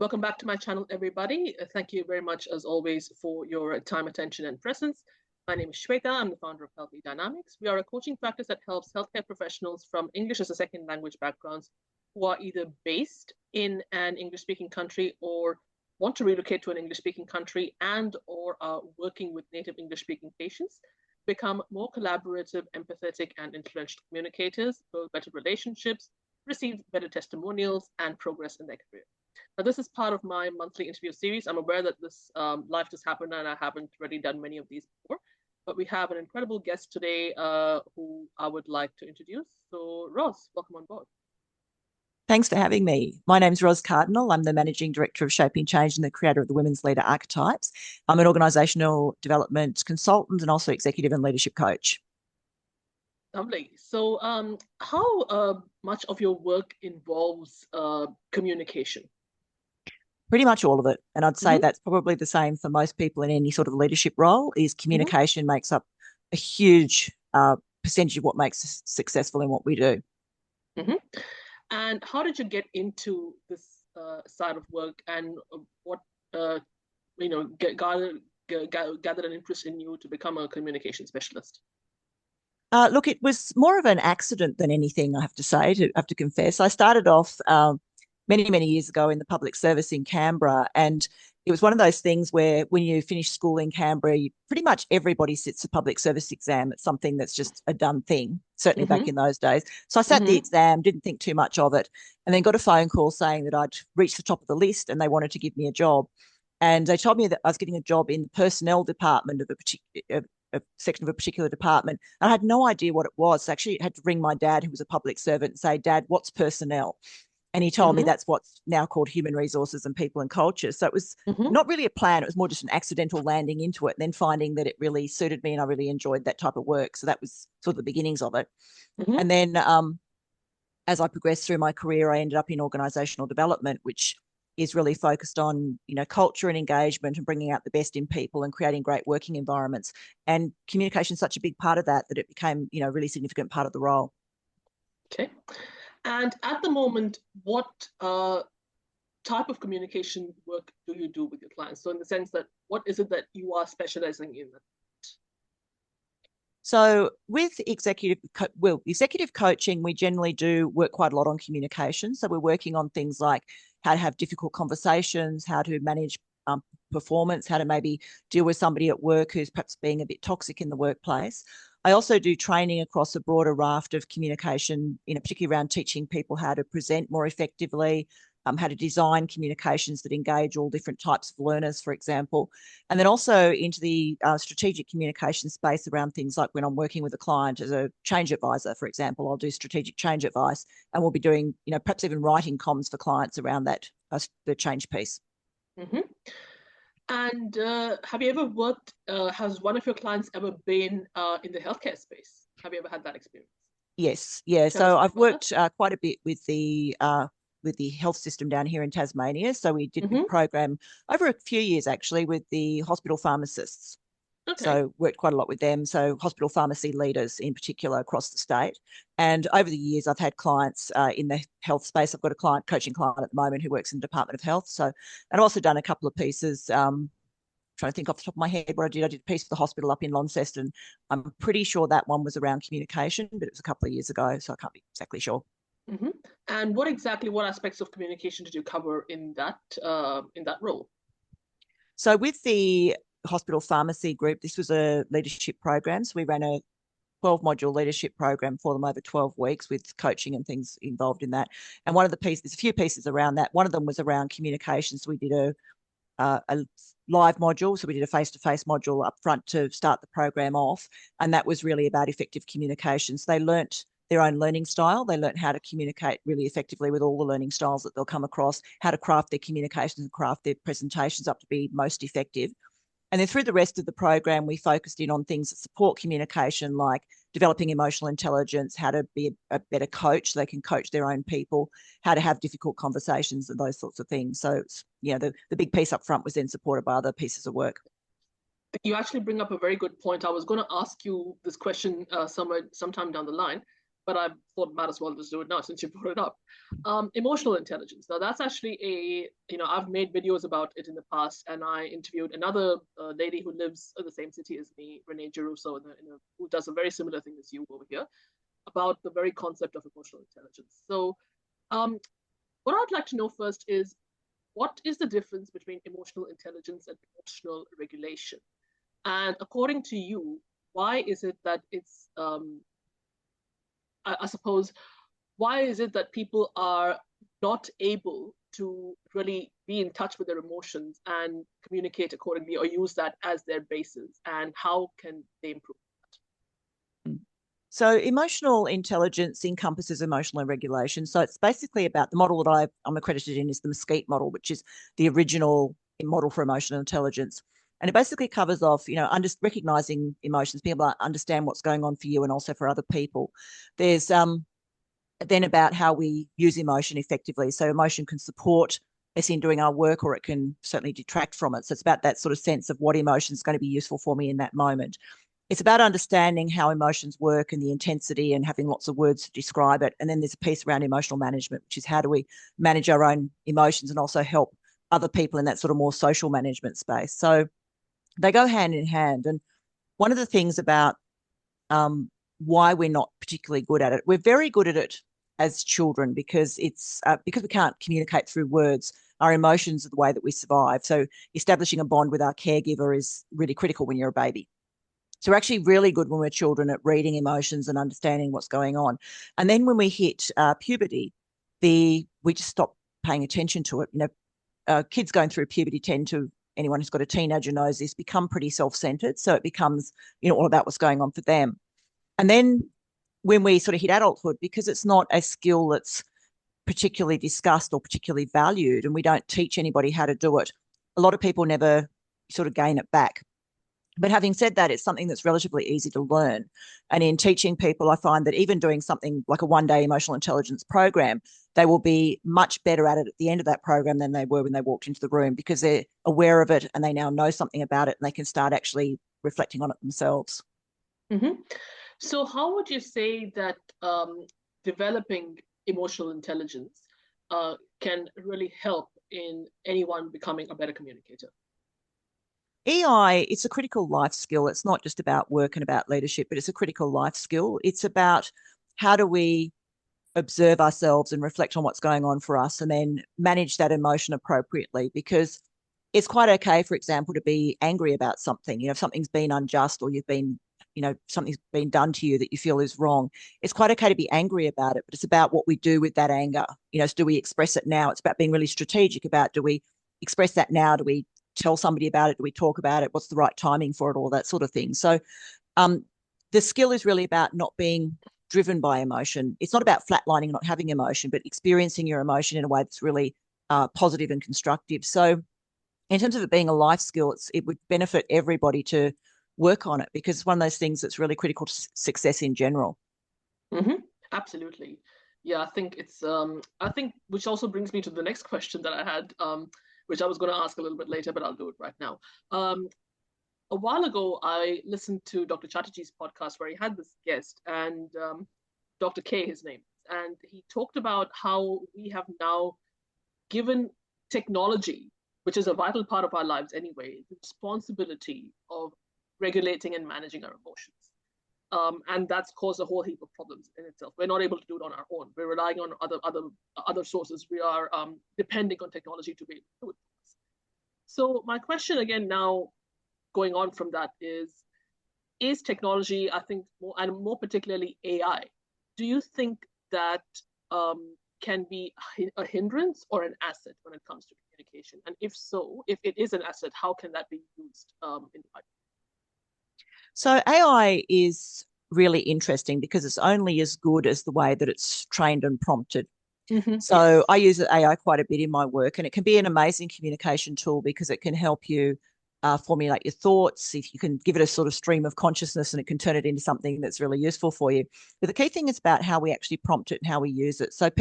Welcome back to my channel, everybody. Thank you very much, as always, for your time, attention, and presence. My name is Shweta. I'm the founder of Healthy Dynamics. We are a coaching practice that helps healthcare professionals from English as a second language backgrounds who are either based in an English-speaking country or want to relocate to an English-speaking country and or are working with native English-speaking patients, become more collaborative, empathetic, and influential communicators, build better relationships, receive better testimonials, and progress in their career. Now, this is part of my monthly interview series. I'm aware that this live just happened and I haven't really done many of these before, but we have an incredible guest today who I would like to introduce. So, Ros, welcome on board. Thanks for having me. My name's Ros Cardinal. I'm the Managing Director of Shaping Change and the creator of the Women's Leader Archetypes. I'm an organisational development consultant and also executive and leadership coach. Lovely. So how much of your work involves communication? Pretty much all of it. And I'd say that's probably the same for most people in any sort of leadership role, is communication makes up a huge percentage of what makes us successful in what we do. And how did you get into this side of work, and what gathered an interest in you to become a communication specialist? Look, it was more of an accident than anything, I have to say, I have to confess. I started off many, many years ago in the public service in Canberra, and it was one of those things where when you finish school in Canberra, pretty much everybody sits a public service exam. It's something that's just a done thing, certainly back in those days. So I sat the exam, didn't think too much of it, and then got a phone call saying that I'd reached the top of the list and they wanted to give me a job. And they told me that I was getting a job in the personnel department of a section of a particular department. And I had no idea what it was. Actually, I had to ring my dad, who was a public servant, and say, "Dad, what's personnel?" And he told me that's what's now called human resources and people and culture. So it was not really a plan. It was more just an accidental landing into it and then finding that it really suited me and I really enjoyed that type of work. So that was sort of the beginnings of it. And then as I progressed through my career, I ended up in organisational development, which is really focused on, culture and engagement and bringing out the best in people and creating great working environments. And communication is such a big part of that it became, a really significant part of the role. Okay. And at the moment, what type of communication work do you do with your clients? So in the sense that, what is it that you are specializing in? So with executive coaching, we generally do work quite a lot on communication. So we're working on things like how to have difficult conversations, how to manage performance, how to maybe deal with somebody at work who's perhaps being a bit toxic in the workplace. I also do training across a broader raft of communication, particularly around teaching people how to present more effectively, how to design communications that engage all different types of learners, for example. And then also into the strategic communication space around things like when I'm working with a client as a change advisor, for example, I'll do strategic change advice, and we'll be doing, perhaps even writing comms for clients around that, the change piece. And have you ever worked, has one of your clients ever been in the healthcare space? Have you ever had that experience? Yes. Yeah. So I've worked quite a bit with the health system down here in Tasmania. So we did a program over a few years, actually, with the hospital pharmacists. So worked quite a lot with them. So hospital pharmacy leaders in particular across the state. And over the years, I've had clients in the health space. I've got a coaching client at the moment who works in the Department of Health. So, and I've also done a couple of pieces, trying to think off the top of my head what I did. I did a piece for the hospital up in Launceston. I'm pretty sure that one was around communication, but it was a couple of years ago, so I can't be exactly sure. And what aspects of communication did you cover in that role? So with the hospital pharmacy group, this was a leadership program. So we ran a 12-module leadership program for them over 12 weeks with coaching and things involved in that. And one of the pieces, there's a few pieces around that. One of them was around communication. So we did a live module. So we did a face-to-face module up front to start the program off. And that was really about effective communication. So they learnt their own learning style. They learned how to communicate really effectively with all the learning styles that they'll come across, how to craft their communications and craft their presentations up to be most effective. And then through the rest of the program, we focused in on things that support communication, like developing emotional intelligence, how to be a better coach so they can coach their own people, how to have difficult conversations and those sorts of things. So, the big piece up front was then supported by other pieces of work. You actually bring up a very good point. I was going to ask you this question sometime down the line. but I thought might as well just do it now since you brought it up. Emotional intelligence. Now that's actually I've made videos about it in the past, and I interviewed another lady who lives in the same city as me, Renee Geruso, who does a very similar thing as you over here, about the very concept of emotional intelligence. So um, what I'd like to know first is, what is the difference between emotional intelligence and emotional regulation? And according to you, why is it that I suppose, why is it that people are not able to really be in touch with their emotions and communicate accordingly or use that as their basis? And how can they improve that? So emotional intelligence encompasses emotional regulation. So it's basically about the model that I'm accredited in is the Mesquite model, which is the original model for emotional intelligence. And it basically covers off, recognizing emotions, being able to understand what's going on for you and also for other people. There's then about how we use emotion effectively. So emotion can support us in doing our work, or it can certainly detract from it. So it's about that sort of sense of what emotion is going to be useful for me in that moment. It's about understanding how emotions work and the intensity and having lots of words to describe it. And then there's a piece around emotional management, which is how do we manage our own emotions and also help other people in that sort of more social management space. So they go hand in hand. And one of the things about why we're not particularly good at it, we're very good at it as children because because we can't communicate through words. Our emotions are the way that we survive. So establishing a bond with our caregiver is really critical when you're a baby. So we're actually really good when we're children at reading emotions and understanding what's going on. And then when we hit puberty, we just stop paying attention to it. Kids going through puberty tend to, anyone who's got a teenager knows this, become pretty self-centered. So it becomes, all about what's going on for them. And then when we sort of hit adulthood, because it's not a skill that's particularly discussed or particularly valued, and we don't teach anybody how to do it, a lot of people never sort of gain it back. But having said that, it's something that's relatively easy to learn. And in teaching people, I find that even doing something like a one-day emotional intelligence program, they will be much better at it at the end of that program than they were when they walked into the room, because they're aware of it and they now know something about it and they can start actually reflecting on it themselves. Mm-hmm. So, how would you say that developing emotional intelligence can really help in anyone becoming a better communicator? EI, it's a critical life skill. It's not just about work and about leadership, but it's a critical life skill. It's about how do we observe ourselves and reflect on what's going on for us and then manage that emotion appropriately, because it's quite okay, for example, to be angry about something. If something's been unjust or something's been done to you that you feel is wrong, it's quite okay to be angry about it, but it's about what we do with that anger. So do we express it now? It's about being really strategic about, do we express that now? Do we tell somebody about it? Do we talk about it? What's the right timing for it? All that sort of thing. So um, the skill is really about not being driven by emotion. It's not about flatlining and not having emotion, but experiencing your emotion in a way that's really positive and constructive. So in terms of it being a life skill, it would benefit everybody to work on it, because it's one of those things that's really critical to success in general. Mm-hmm. Absolutely. Yeah, I think which also brings me to the next question that I had, which I was going to ask a little bit later, but I'll do it right now. A while ago, I listened to Dr. Chatterjee's podcast where he had this guest, and Dr. K, his name, and he talked about how we have now given technology, which is a vital part of our lives anyway, the responsibility of regulating and managing our emotions. And that's caused a whole heap of problems in itself. We're not able to do it on our own. We're relying on other sources. We are depending on technology to be able to do it. So my question again now, going on from that, is technology, I think, and more particularly AI, do you think that can be a hindrance or an asset when it comes to communication? And if so, if it is an asset, how can that be used in life? So AI is really interesting because it's only as good as the way that it's trained and prompted. Mm-hmm. So Yes. I use AI quite a bit in my work, and it can be an amazing communication tool because it can help you formulate your thoughts. If you can give it a sort of stream of consciousness, and it can turn it into something that's really useful for you. But the key thing is about how we actually prompt it and how we use it. So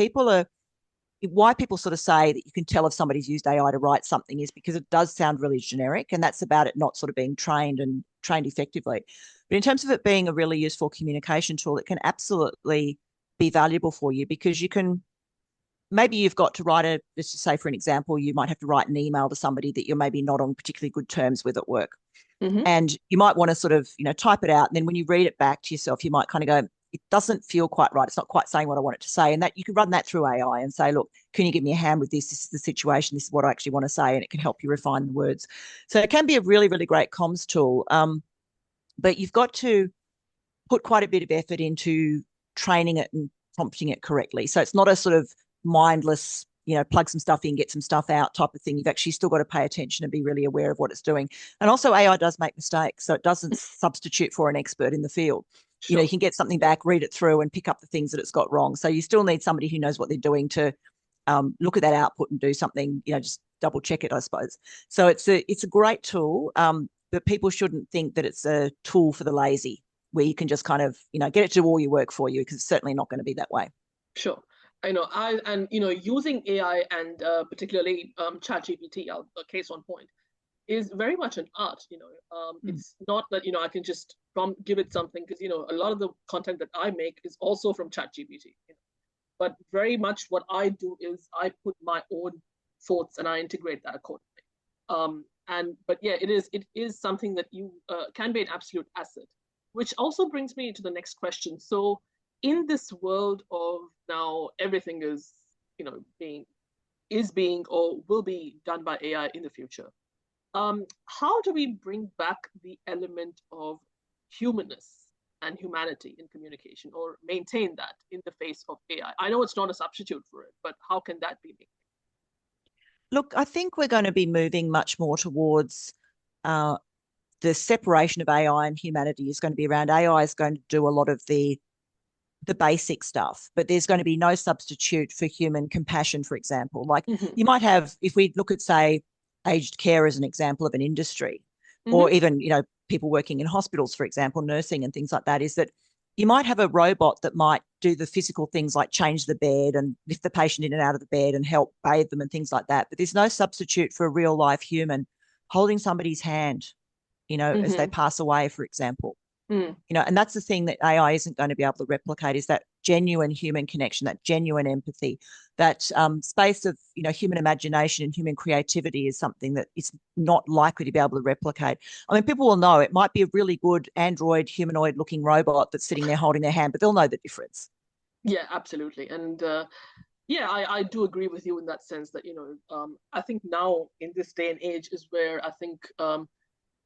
why people sort of say that you can tell if somebody's used AI to write something is because it does sound really generic, and that's about it not sort of being trained effectively. But in terms of it being a really useful communication tool, it can absolutely be valuable for you, because you can, maybe you've got to write let's just say for an example, you might have to write an email to somebody that you're maybe not on particularly good terms with at work. Mm-hmm. And you might want to sort of, type it out. And then when you read it back to yourself, you might kind of go, it doesn't feel quite right. It's not quite saying what I want it to say. And that you can run that through AI and say, look, can you give me a hand with this? This is the situation. This is what I actually want to say. And it can help you refine the words. So it can be a really, really great comms tool. But you've got to put quite a bit of effort into training it and prompting it correctly. So it's not a sort of mindless, plug some stuff in, get some stuff out type of thing. You've actually still got to pay attention and be really aware of what it's doing. And also AI does make mistakes, so it doesn't substitute for an expert in the field. Sure. You can get something back, read it through and pick up the things that it's got wrong. So you still need somebody who knows what they're doing to look at that output and do something, just double check it, I suppose. So it's a great tool, but people shouldn't think that it's a tool for the lazy, where you can just kind of, get it to do all your work for you, because it's certainly not going to be that way. Sure. Using AI and particularly ChatGPT, a case on point, is very much an art. It's not that I can just give it something, because a lot of the content that I make is also from ChatGPT. But very much what I do is I put my own thoughts and I integrate that accordingly. But yeah, it is something that you can be an absolute asset, which also brings me to the next question. So in this world of now everything is being or will be done by AI in the future, how do we bring back the element of humanness and humanity in communication, or maintain that in the face of AI? I know it's not a substitute for it, but how can that be maintained? Look, I think we're going to be moving much more towards the separation of AI and humanity is going to be around. AI is going to do a lot of the basic stuff, but there's going to be no substitute for human compassion, for example. Like you might have, if we look at, say, aged care as an example of an industry, or even, people working in hospitals, for example, nursing and things like that, is that you might have a robot that might do the physical things like change the bed and lift the patient in and out of the bed and help bathe them and things like that. But there's no substitute for a real life human holding somebody's hand, as they pass away, for example. And that's the thing that AI isn't going to be able to replicate, is that genuine human connection, that genuine empathy, that space of, human imagination and human creativity is something that it's not likely to be able to replicate. I mean, people will know it might be a really good Android humanoid looking robot that's sitting there holding their hand, but they'll know the difference. Yeah, absolutely. And yeah, I do agree with you in that sense that, I think now in this day and age is where I think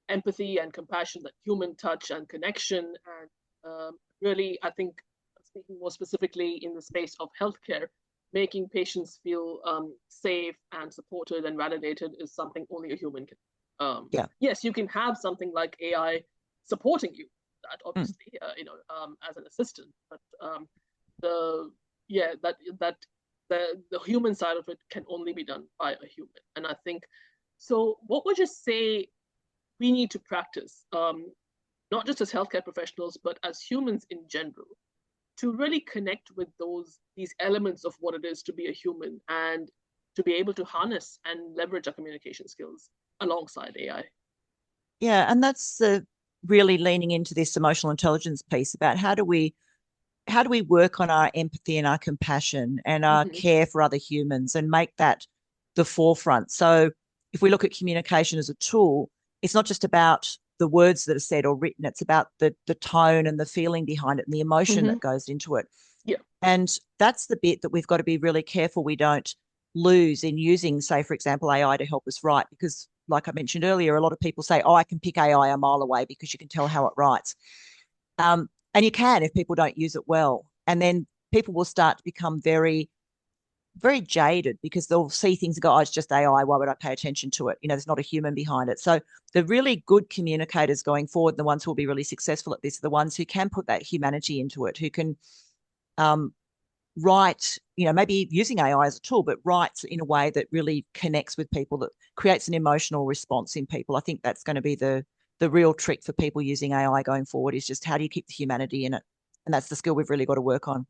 empathy and compassion, that human touch and connection, and really, I think, speaking more specifically in the space of healthcare, making patients feel safe and supported and validated is something only a human can. Yeah. Yes, you can have something like AI supporting you, that obviously, as an assistant, but the yeah that the human side of it can only be done by a human. And I think, so what would you say we need to practice, not just as healthcare professionals, but as humans in general, to really connect with these elements of what it is to be a human, and to be able to harness and leverage our communication skills alongside AI? Yeah, and that's really leaning into this emotional intelligence piece about how do we work on our empathy and our compassion and our care for other humans and make that the forefront. So if we look at communication as a tool, it's not just about the words that are said or written, it's about the tone and the feeling behind it and the emotion that goes into it. Yeah. And that's the bit that we've got to be really careful we don't lose in using, say, for example, AI to help us write, because like I mentioned earlier, a lot of people say, oh, I can pick AI a mile away because you can tell how it writes. And you can if people don't use it well. And then people will start to become very, very jaded because they'll see things and go, oh, it's just AI. Why would I pay attention to it? There's not a human behind it. So the really good communicators going forward, the ones who will be really successful at this, are the ones who can put that humanity into it, who can write, maybe using AI as a tool, but writes in a way that really connects with people, that creates an emotional response in people. I think that's going to be the real trick for people using AI going forward, is just how do you keep the humanity in it? And that's the skill we've really got to work on.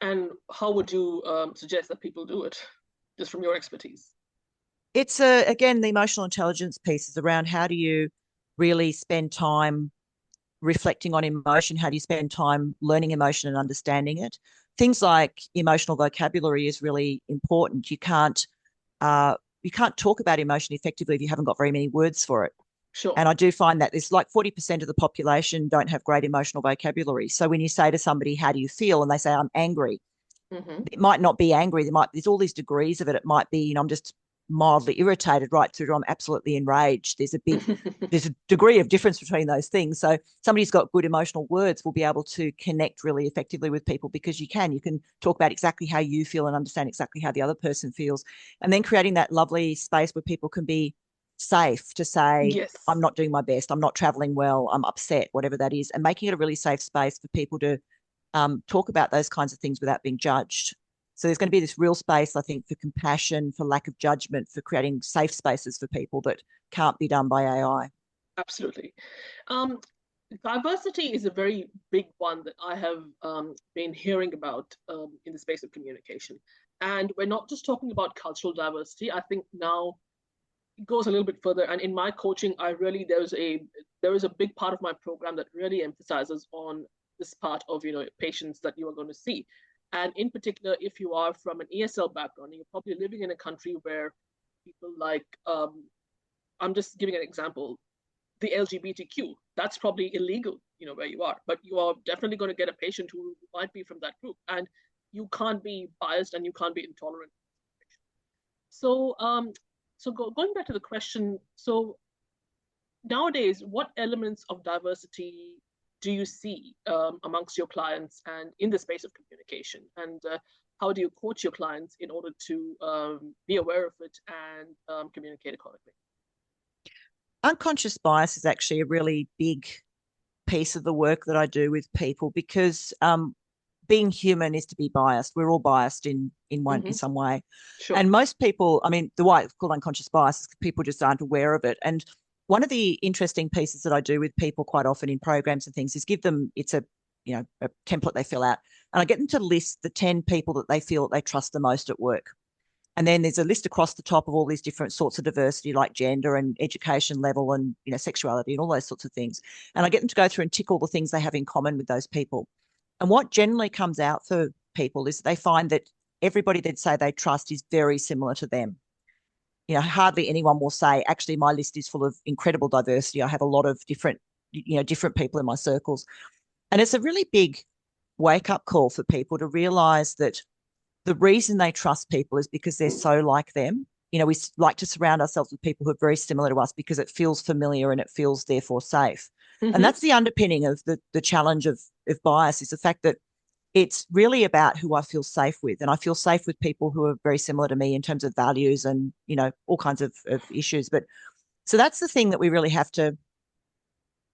And how would you suggest that people do it, just from your expertise? It's again, the emotional intelligence piece is around how do you really spend time reflecting on emotion? How do you spend time learning emotion and understanding it? things like emotional vocabulary is really important. You can't talk about emotion effectively if you haven't got very many words for it. Sure. And I do find that there's like 40% of the population don't have great emotional vocabulary. So when you say to somebody, how do you feel? And they say, I'm angry, Mm-hmm. it might not be angry. There's all these degrees of it. It might be, I'm just mildly irritated right through to I'm absolutely enraged. There's a degree of difference between those things. So somebody who's got good emotional words will be able to connect really effectively with people because you can talk about exactly how you feel and understand exactly how the other person feels. And then creating that lovely space where people can be safe to say, Yes. I'm not doing my best, I'm not traveling well, I'm upset, whatever that is, and making it a really safe space for people to talk about those kinds of things without being judged. So there's going to be this real space, I think, for compassion, for lack of judgment, for creating safe spaces for people that can't be done by AI. Absolutely. Um, Diversity is a very big one that I have been hearing about in the space of communication. And we're not just talking about cultural diversity. I think now it goes a little bit further. And in my coaching, there is a big part of my program that really emphasizes on this part of patients that you are going to see. And in particular, if you are from an ESL background, you're probably living in a country where people like I'm just giving an example, the LGBTQ. That's probably illegal, where you are. But you are definitely going to get a patient who might be from that group, and you can't be biased and you can't be intolerant. So, going back to the question, so nowadays, what elements of diversity do you see amongst your clients and in the space of communication? And how do you coach your clients in order to be aware of it and communicate accordingly? Unconscious bias is actually a really big piece of the work that I do with people because being human is to be biased. We're all biased in Mm-hmm. some way. Sure. And most people, I mean, the why it's called unconscious bias is people just aren't aware of it. And one of the interesting pieces that I do with people quite often in programs and things is give them it's a template they fill out. And I get them to list the 10 people that they feel that they trust the most at work. And then there's a list across the top of all these different sorts of diversity, like gender and education level and sexuality and all those sorts of things. And I get them to go through and tick all the things they have in common with those people. And what generally comes out for people is they find that everybody they'd say they trust is very similar to them. Hardly anyone will say, actually, my list is full of incredible diversity. I have a lot of different people in my circles. And it's a really big wake up call for people to realize that the reason they trust people is because they're so like them. We like to surround ourselves with people who are very similar to us because it feels familiar and it feels therefore safe. And Mm-hmm. that's the underpinning of the challenge of bias is the fact that it's really about who I feel safe with. And I feel safe with people who are very similar to me in terms of values and, all kinds of issues. But so that's the thing that we really have to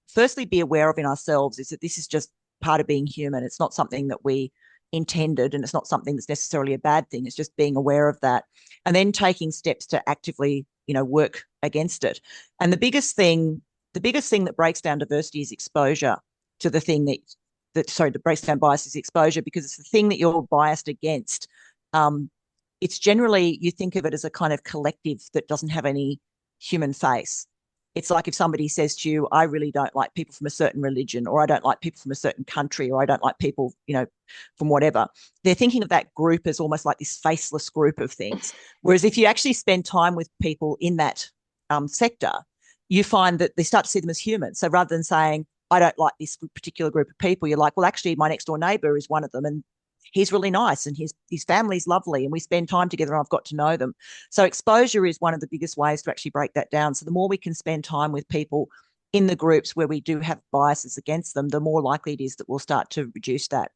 firstly be aware of in ourselves is that this is just part of being human. It's not something that we intended and it's not something that's necessarily a bad thing. It's just being aware of that and then taking steps to actively, work against it. And the biggest thing that breaks down diversity is exposure to the thing that breaks down bias is exposure because it's the thing that you're biased against. It's generally, you think of it as a kind of collective that doesn't have any human face. It's like if somebody says to you, I really don't like people from a certain religion, or I don't like people from a certain country, or I don't like people, from whatever. They're thinking of that group as almost like this faceless group of things. Whereas if you actually spend time with people in that sector, you find that they start to see them as humans. So rather than saying, I don't like this particular group of people, you're like, well, actually, my next door neighbor is one of them. And he's really nice and his family's lovely and we spend time together and I've got to know them. So exposure is one of the biggest ways to actually break that down. So the more we can spend time with people in the groups where we do have biases against them, the more likely it is that we'll start to reduce that.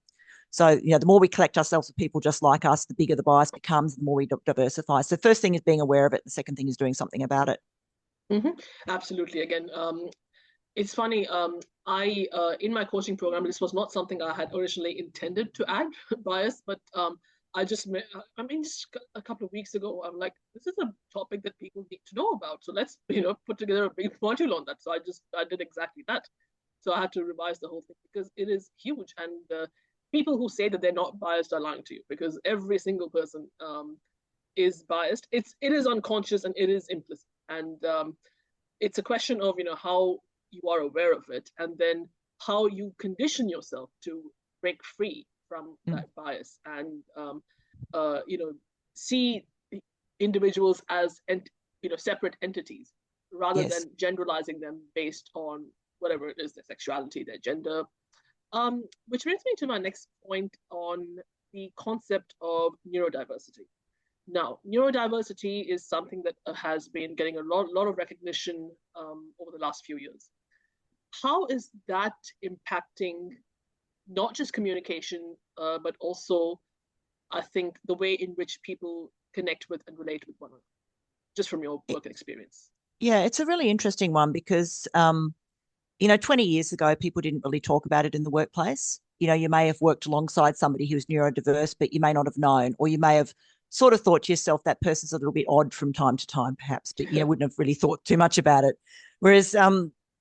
So, the more we collect ourselves with people just like us, the bigger the bias becomes, the more we diversify. So the first thing is being aware of it. The second thing is doing something about it. Mm-hmm. Absolutely. Again, it's funny. I in my coaching program, this was not something I had originally intended to add bias, but just a couple of weeks ago, I'm like, this is a topic that people need to know about. So let's put together a big module on that. So I did exactly that. So I had to revise the whole thing because it is huge, and people who say that they're not biased are lying to you because every single person is biased. It is unconscious and it is implicit, and it's a question of how you are aware of it and then how you condition yourself to break free from Mm. that bias and see individuals as separate entities rather Yes. than generalizing them based on whatever it is, their sexuality, their gender. Which brings me to my next point on the concept of neurodiversity. Now, neurodiversity is something that has been getting a lot of recognition over the last few years. How is that impacting not just communication, but also, I think, the way in which people connect with and relate with one another, just from your work experience? Yeah, it's a really interesting one because 20 years ago, people didn't really talk about it in the workplace. You may have worked alongside somebody who's neurodiverse, but you may not have known, or you may have sort of thought to yourself that person's a little bit odd from time to time, perhaps, but wouldn't have really thought too much about it. Whereas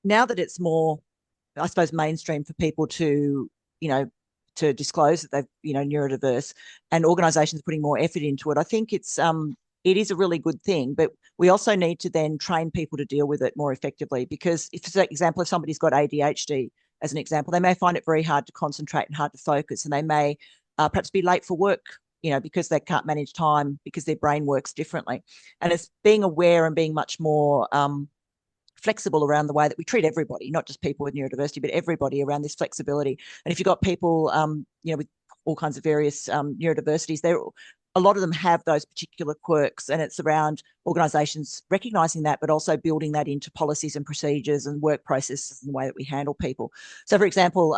now that it's more, I suppose, mainstream for people you know, to disclose that they've, neurodiverse, and organisations putting more effort into it, I think it is a really good thing. But we also need to then train people to deal with it more effectively, because if, for example, if somebody's got ADHD, as an example, they may find it very hard to concentrate and hard to focus, and they may perhaps be late for work, because they can't manage time because their brain works differently. And it's being aware and being much more flexible around the way that we treat everybody, not just people with neurodiversity, but everybody around this flexibility. And if you've got people, with all kinds of various neurodiversities, a lot of them have those particular quirks, and it's around organisations recognising that, but also building that into policies and procedures and work processes and the way that we handle people. So, for example,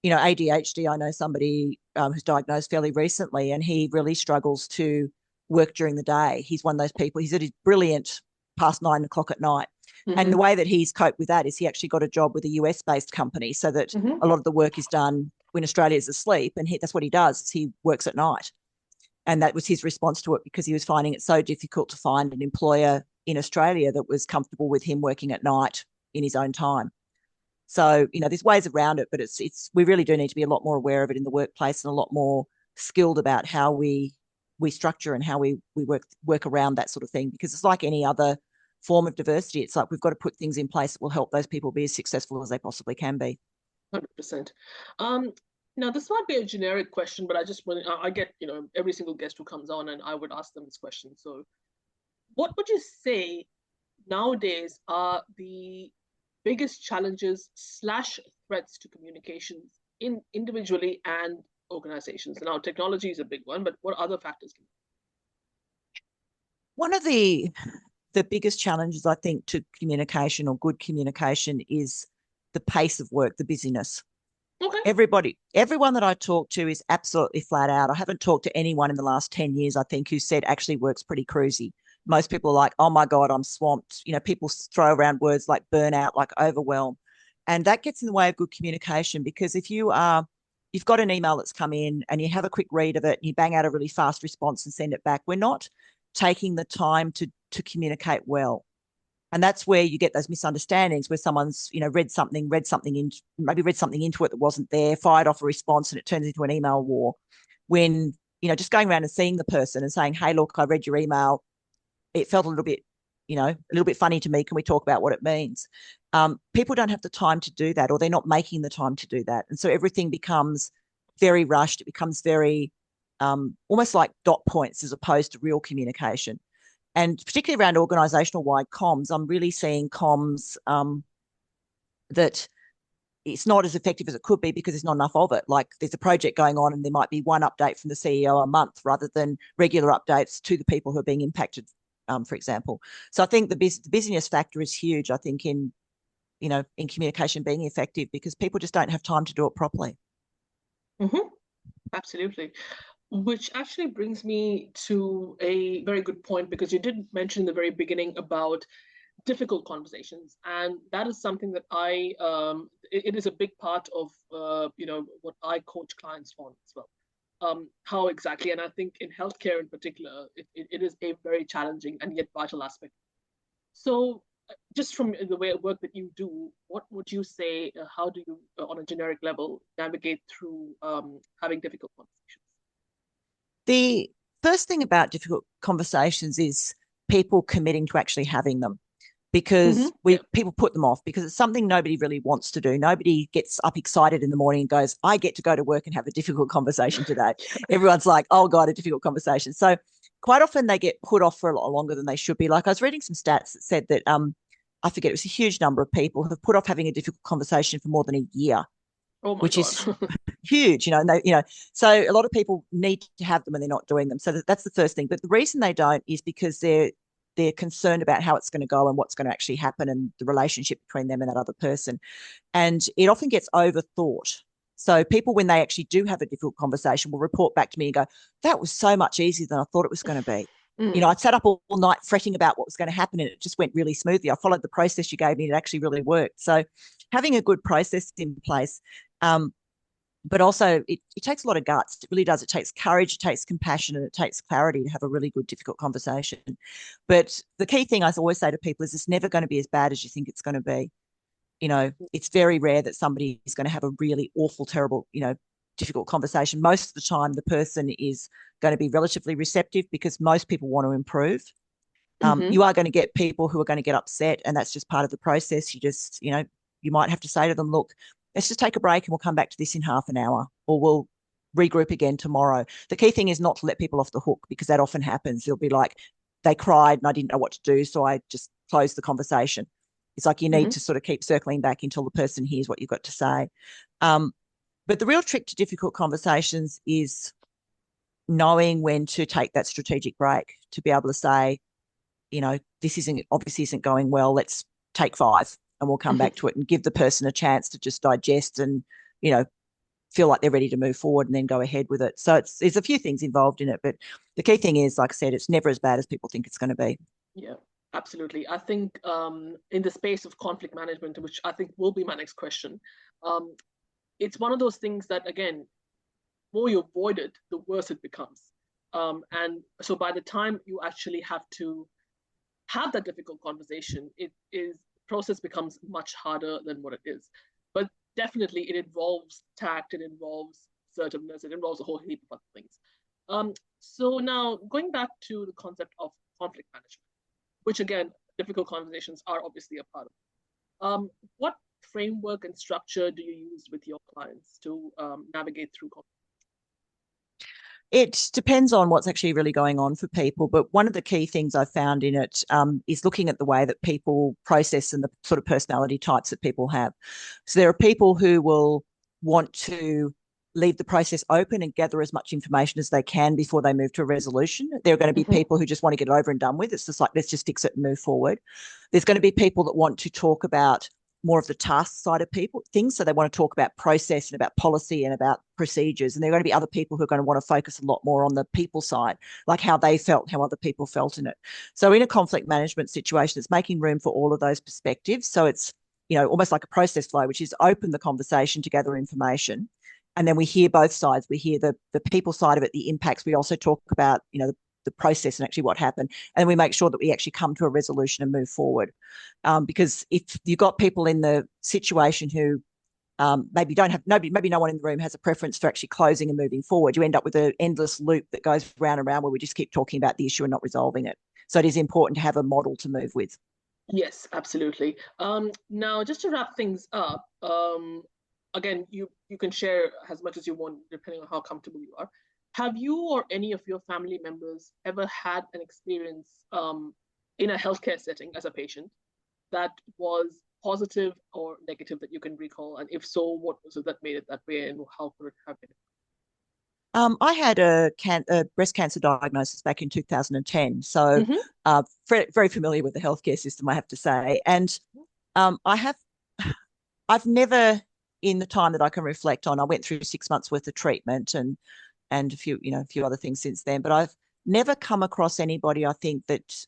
ADHD, I know somebody who's diagnosed fairly recently, and he really struggles to work during the day. He's one of those people, he's at his brilliant past 9 o'clock at night. And the Mm-hmm. way that he's coped with that is he actually got a job with a US-based company, so that Mm-hmm. a lot of the work is done when Australia's asleep, and that's what he does, is he works at night. And that was his response to it, because he was finding it so difficult to find an employer in Australia that was comfortable with him working at night in his own time. So, there's ways around it, but we really do need to be a lot more aware of it in the workplace, and a lot more skilled about how we structure and how we work around that sort of thing, because it's like any other form of diversity. It's like we've got to put things in place that will help those people be as successful as they possibly can be. 100%. Um, Now, this might be a generic question, but I get, every single guest who comes on, and I would ask them this question. So, what would you say nowadays are the biggest challenges slash threats to communications in individually and organizations? Now, technology is a big one, but what other factors can? One of the biggest challenges, I think, to communication, or good communication, is the pace of work, the busyness. Okay. Everyone that I talk to is absolutely flat out. I haven't talked to anyone in the last 10 years, I think, who said actually works pretty cruisy. Most people are like, oh my God, I'm swamped. People throw around words like burnout, like overwhelm. And that gets in the way of good communication, because if you've got an email that's come in and you have a quick read of it and you bang out a really fast response and send it back, we're not taking the time to communicate well. And that's where you get those misunderstandings, where someone's maybe read something into it that wasn't there, fired off a response, and it turns into an email war. When, just going around and seeing the person and saying, hey, look, I read your email, it felt a little bit funny to me, can we talk about what it means? People don't have the time to do that, or they're not making the time to do that. And so everything becomes very rushed. It becomes very almost like dot points as opposed to real communication. And particularly around organisational wide comms, I'm really seeing comms that it's not as effective as it could be, because there's not enough of it. Like, there's a project going on and there might be one update from the CEO a month, rather than regular updates to the people who are being impacted, for example. So I think the busyness factor is huge, I think, in communication being effective, because people just don't have time to do it properly. Mm-hmm. Absolutely. Which actually brings me to a very good point, because you did mention in the very beginning about difficult conversations, and that is something that it is a big part of what I coach clients on as well. How exactly, and I think in healthcare in particular, it is a very challenging and yet vital aspect. So, just from the way of work that you do, what would you say? How do you, on a generic level, navigate through having difficult conversations? The first thing about difficult conversations is people committing to actually having them. because Yeah. people put them off because it's something nobody really wants to do. Nobody gets up excited in the morning and goes, I get to go to work and have a difficult conversation today. Everyone's like, oh God, a difficult conversation. So quite often they get put off for a lot longer than they should be. Like I was reading some stats that said that I forget, it was a huge number of people who have put off having a difficult conversation for more than a year, Oh my which God. is huge, and so a lot of people need to have them and they're not doing them. So that's the first thing. But the reason they don't is because they're concerned about how it's going to go and what's going to actually happen and the relationship between them and that other person. And it often gets overthought. So people, when they actually do have a difficult conversation, will report back to me and go, that was so much easier than I thought it was going to be. Mm, I sat up all night fretting about what was going to happen and it just went really smoothly. I followed the process you gave me and it actually really worked. So having a good process in place, but also it takes a lot of guts. It really does. It takes courage, it takes compassion, and it takes clarity to have a really good, difficult conversation. But the key thing I always say to people is it's never going to be as bad as you think it's going to be. It's very rare that somebody is going to have a really awful, terrible, difficult conversation. Most of the time, the person is going to be relatively receptive because most people want to improve. mm-hmm, You are going to get people who are going to get upset, and that's just part of the process. You might have to say to them, look, let's just take a break and we'll come back to this in half an hour, or we'll regroup again tomorrow. The key thing is not to let people off the hook because that often happens. They'll be like, they cried and I didn't know what to do, so I just closed the conversation. It's like you mm-hmm, need to sort of keep circling back until the person hears what you've got to say. Um, but the real trick to difficult conversations is knowing when to take that strategic break to be able to say, this isn't going well. Let's take five and we'll come mm-hmm. back to it and give the person a chance to just digest and, you know, feel like they're ready to move forward and then go ahead with it. So there's a few things involved in it, but the key thing is, like I said, it's never as bad as people think it's going to be. Yeah, absolutely. I think in the space of conflict management, which I think will be my next question, um, it's one of those things that, again, more you avoid it, the worse it becomes. And so by the time you actually have to have that difficult conversation, process becomes much harder than what it is. But definitely it involves tact, it involves assertiveness, it involves a whole heap of other things. So now going back to the concept of conflict management, which again, difficult conversations are obviously a part of. What framework and structure do you use with your clients to navigate through conflict? It depends on what's actually really going on for people. But one of the key things I found in it is looking at the way that people process and the sort of personality types that people have. So there are people who will want to leave the process open and gather as much information as they can before they move to a resolution. There are going to be Mm-hmm. people who just want to get it over and done with. It's just like, let's just fix it and move forward. There's going to be people that want to talk about more of the task side of things. So they want to talk about process and about policy and about procedures. And there are going to be other people who are going to want to focus a lot more on the people side, like how they felt, how other people felt in it. So in a conflict management situation, it's making room for all of those perspectives. So it's, almost like a process flow, which is open the conversation to gather information. And then we hear both sides. We hear the people side of it, the impacts. We also talk about, the process and actually what happened. And then we make sure that we actually come to a resolution and move forward. Because if you've got people in the situation who maybe don't have nobody, maybe no one in the room has a preference for actually closing and moving forward, you end up with an endless loop that goes round and round where we just keep talking about the issue and not resolving it. So it is important to have a model to move with. Yes, absolutely. Now, just to wrap things up, again, you can share as much as you want, depending on how comfortable you are. Have you or any of your family members ever had an experience in a healthcare setting as a patient that was positive or negative that you can recall? And if so, what was it that made it that way, and how could it have been? I had a breast cancer diagnosis back in 2010, so Mm-hmm. very familiar with the healthcare system, I have to say. And I've never, in the time that I can reflect on, I went through 6 months worth of treatment and a few other things since then. But I've never come across anybody I think that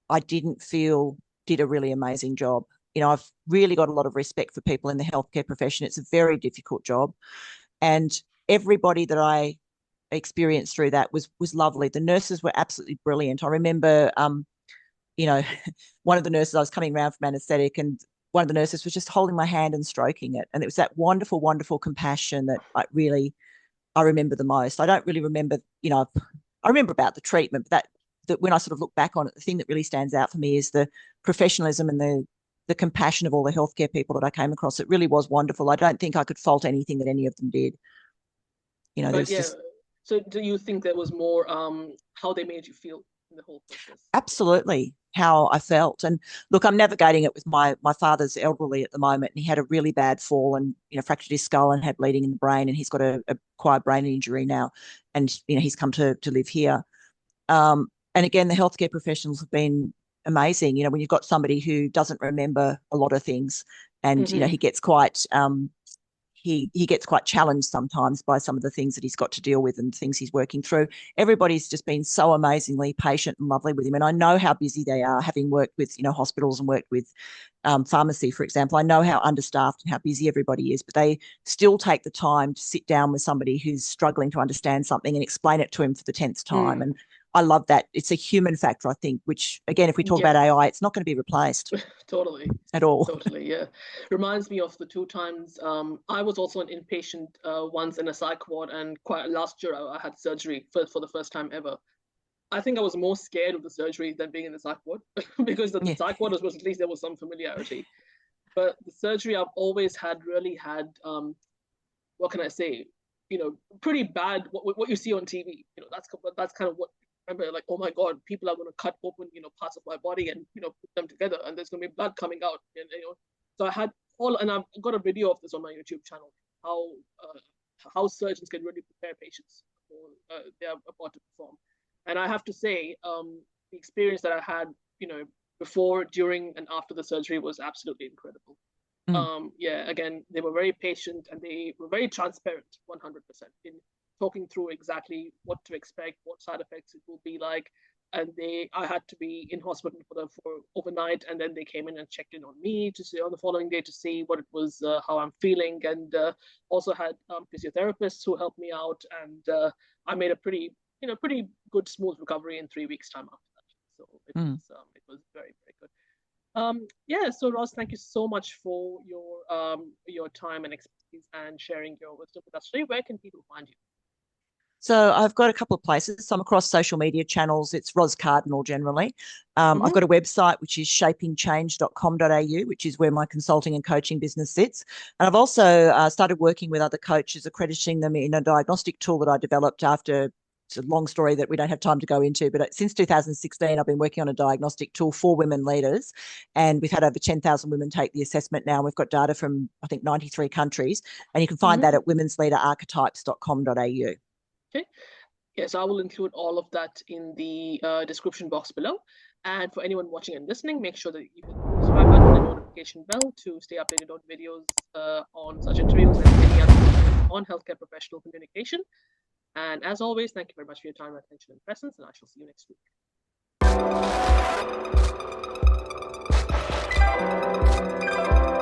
I didn't feel did a really amazing job. I've really got a lot of respect for people in the healthcare profession. It's a very difficult job, and everybody that I experienced through that was lovely. The nurses were absolutely brilliant. I remember, you know, one of the nurses, I was coming around from anesthetic, and one of the nurses was just holding my hand and stroking it, and it was that wonderful, wonderful compassion that I remember the most. I don't really remember, I remember about the treatment, but that when I sort of look back on it, the thing that really stands out for me is the professionalism and the compassion of all the healthcare people that I came across. It really was wonderful. I don't think I could fault anything that any of them did. You know, there But was yeah, just so do you think there was more how they made you feel in the whole process? absolutely how I felt. And look, I'm navigating it with my father's elderly at the moment, and he had a really bad fall and fractured his skull and had bleeding in the brain, and he's got a acquired brain injury now, and he's come to live here. And again, the healthcare professionals have been amazing. When you've got somebody who doesn't remember a lot of things, and Mm-hmm. he gets quite he gets quite challenged sometimes by some of the things that he's got to deal with and things he's working through. Everybody's just been so amazingly patient and lovely with him. And I know how busy they are, having worked with, hospitals and worked with pharmacy, for example. I know how understaffed and how busy everybody is, but they still take the time to sit down with somebody who's struggling to understand something and explain it to him for the 10th time. Mm. And I love that. It's a human factor, I think, which, again, if we talk Yeah, about AI, it's not going to be replaced totally. at all. Totally, yeah. Reminds me of the two times I was also an inpatient once in a psych ward, and quite last year I had surgery for the first time ever. I think I was more scared of the surgery than being in the psych ward because the Yeah. psych ward was at least there was some familiarity. But the surgery I've always really had what can I say? Pretty bad what you see on TV. That's kind of what I remember. Like, oh my God, people are going to cut open parts of my body and put them together, and there's going to be blood coming out. And so I had and I've got a video of this on my YouTube channel. How surgeons can really prepare patients for they are about to perform. And I have to say, the experience that I had, before, during, and after the surgery was absolutely incredible. Mm. Yeah, again, they were very patient and they were very transparent, 100%, in talking through exactly what to expect, what side effects it will be like. And I had to be in hospital for overnight, and then they came in and checked in on me to see on the following day to see what it was, how I'm feeling, and also had physiotherapists who helped me out, and I made a pretty good smooth recovery in 3 weeks time after that. So it was very very good. Yeah, so Ross, thank you so much for your time and expertise and sharing your wisdom with us today. Where can people find you? So I've got a couple of places. So I'm across social media channels. It's Ros Cardinal generally. I've Mm-hmm. got a website, which is shapingchange.com.au, which is where my consulting and coaching business sits. And I've also started working with other coaches, accrediting them in a diagnostic tool that I developed after. It's a long story that we don't have time to go into, but since 2016, I've been working on a diagnostic tool for women leaders, and we've had over 10,000 women take the assessment now. We've got data from, I think, 93 countries, and you can find that Mm-hmm. at womensleaderarchetypes.com.au. Okay. Yes, I will include all of that in the description box below. And for anyone watching and listening, make sure that you hit the subscribe button and notification bell to stay updated on videos on such interviews and any other videos on healthcare professional communication. And as always, thank you very much for your time, attention, and presence, and I shall see you next week.